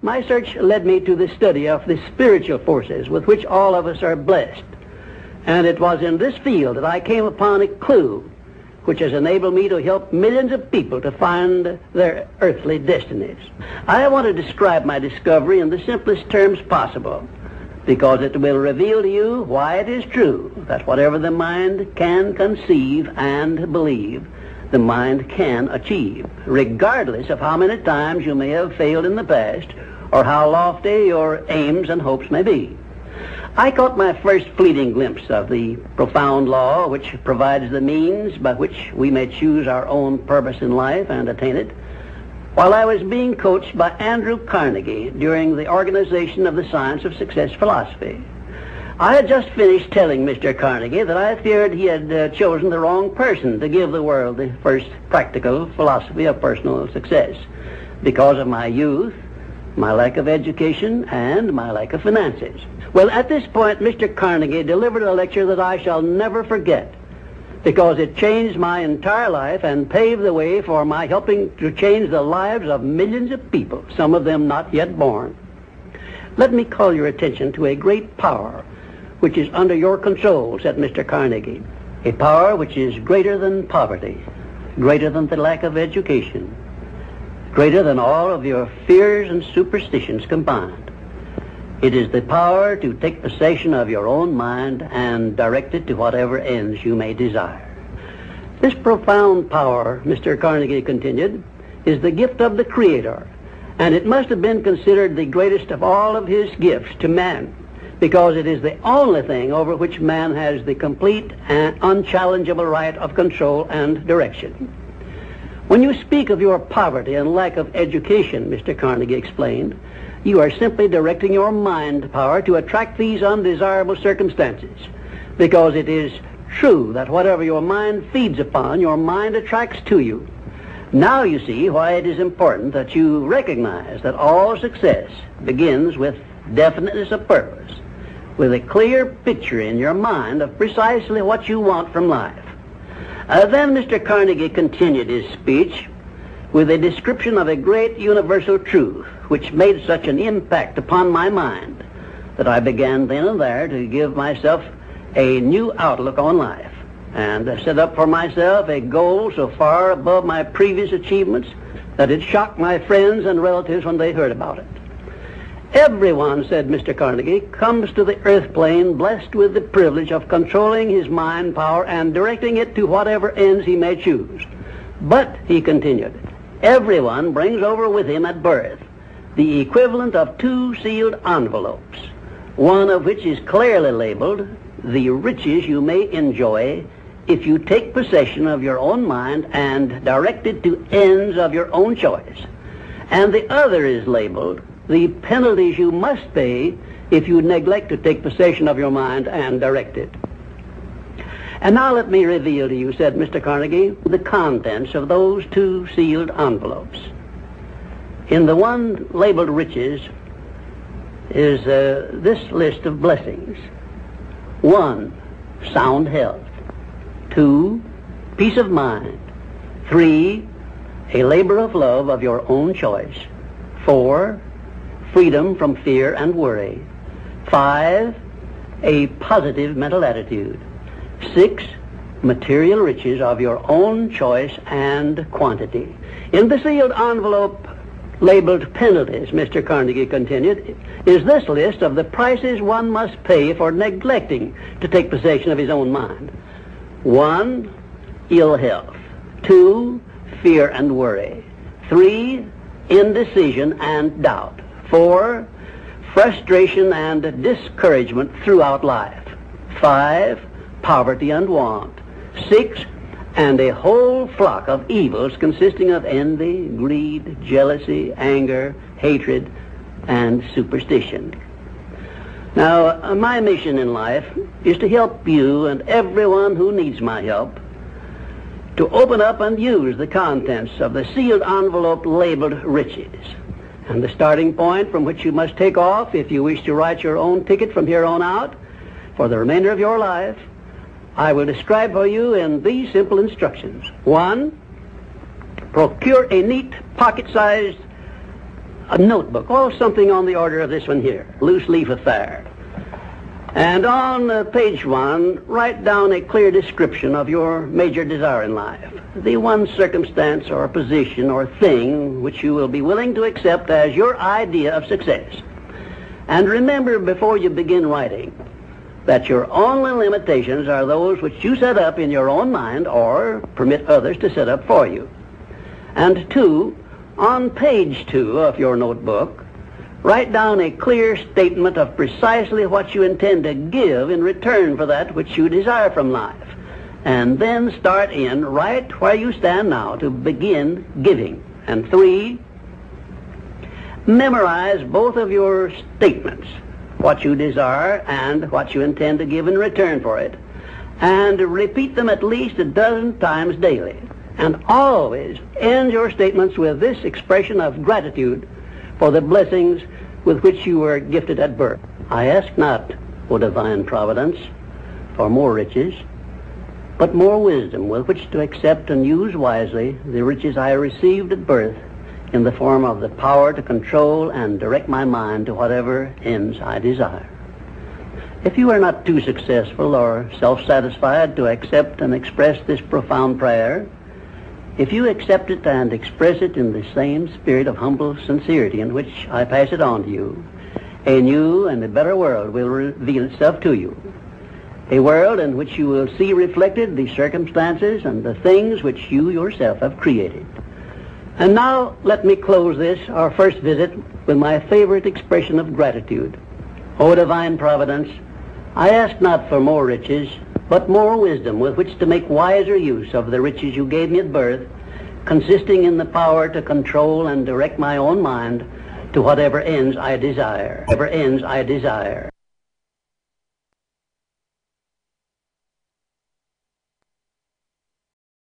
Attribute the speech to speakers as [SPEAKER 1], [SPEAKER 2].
[SPEAKER 1] My search led me to the study of the spiritual forces with which all of us are blessed. And it was in this field that I came upon a clue which has enabled me to help millions of people to find their earthly destinies. I want to describe my discovery in the simplest terms possible, because it will reveal to you why it is true that whatever the mind can conceive and believe, the mind can achieve, regardless of how many times you may have failed in the past or how lofty your aims and hopes may be. I caught my first fleeting glimpse of the profound law which provides the means by which we may choose our own purpose in life and attain it, while I was being coached by Andrew Carnegie during the organization of the Science of Success philosophy. I had just finished telling Mr. Carnegie that I feared he had chosen the wrong person to give the world the first practical philosophy of personal success because of my youth, my lack of education, and my lack of finances. Well, at this point, Mr. Carnegie delivered a lecture that I shall never forget, because it changed my entire life and paved the way for my helping to change the lives of millions of people, some of them not yet born. Let me call your attention to a great power which is under your control, said Mr. Carnegie. A power which is greater than poverty, greater than the lack of education, greater than all of your fears and superstitions combined. It is the power to take possession of your own mind and direct it to whatever ends you may desire. This profound power, Mr. Carnegie continued, is the gift of the Creator, and it must have been considered the greatest of all of his gifts to man, because it is the only thing over which man has the complete and unchallengeable right of control and direction. When you speak of your poverty and lack of education, Mr. Carnegie explained, you are simply directing your mind power to attract these undesirable circumstances, because it is true that whatever your mind feeds upon, your mind attracts to you. Now you see why it is important that you recognize that all success begins with definiteness of purpose, with a clear picture in your mind of precisely what you want from life. Then Mr. Carnegie continued his speech with a description of a great universal truth which made such an impact upon my mind that I began then and there to give myself a new outlook on life and set up for myself a goal so far above my previous achievements that it shocked my friends and relatives when they heard about it. Everyone, said Mr. Carnegie, comes to the earth plane blessed with the privilege of controlling his mind power and directing it to whatever ends he may choose. But, he continued, everyone brings over with him at birth the equivalent of 2 sealed envelopes, one of which is clearly labeled, the riches you may enjoy if you take possession of your own mind and direct it to ends of your own choice. And the other is labeled, the penalties you must pay if you neglect to take possession of your mind and direct it. And now let me reveal to you, said Mr. Carnegie, the contents of those 2 sealed envelopes. In the one labeled riches is this list of blessings. 1, sound health. 2, peace of mind. 3, a labor of love of your own choice. 4, freedom from fear and worry. 5, a positive mental attitude. 6, material riches of your own choice and quantity. In the sealed envelope labeled penalties, Mr. Carnegie continued, is this list of the prices one must pay for neglecting to take possession of his own mind. 1, ill health. 2, fear and worry. 3, indecision and doubt. 4, frustration and discouragement throughout life. 5, poverty and want. 6, and a whole flock of evils consisting of envy, greed, jealousy, anger, hatred, and superstition. Now, my mission in life is to help you and everyone who needs my help to open up and use the contents of the sealed envelope labeled riches. And the starting point from which you must take off if you wish to write your own ticket from here on out for the remainder of your life, I will describe for you in these simple instructions. 1, procure a neat pocket-sized a notebook, something on the order of this one here, loose leaf affair. And on page 1, write down a clear description of your major desire in life, the one circumstance or position or thing which you will be willing to accept as your idea of success. And remember before you begin writing that your only limitations are those which you set up in your own mind or permit others to set up for you. And 2, on page 2 of your notebook, write down a clear statement of precisely what you intend to give in return for that which you desire from life. And then start in right where you stand now to begin giving. And 3, memorize both of your statements, what you desire and what you intend to give in return for it, and repeat them at least a dozen times daily. And always end your statements with this expression of gratitude for the blessings with which you were gifted at birth. I ask not, O divine providence, for more riches, but more wisdom with which to accept and use wisely the riches I received at birth in the form of the power to control and direct my mind to whatever ends I desire. If you are not too successful or self-satisfied to accept and express this profound prayer, if you accept it and express it in the same spirit of humble sincerity in which I pass it on to you, a new and a better world will reveal itself to you. A world in which you will see reflected the circumstances and the things which you yourself have created. And now let me close this, our first visit, with my favorite expression of gratitude. O divine providence, I ask not for more riches, but more wisdom with which to make wiser use of the riches you gave me at birth, consisting in the power to control and direct my own mind to whatever ends I desire.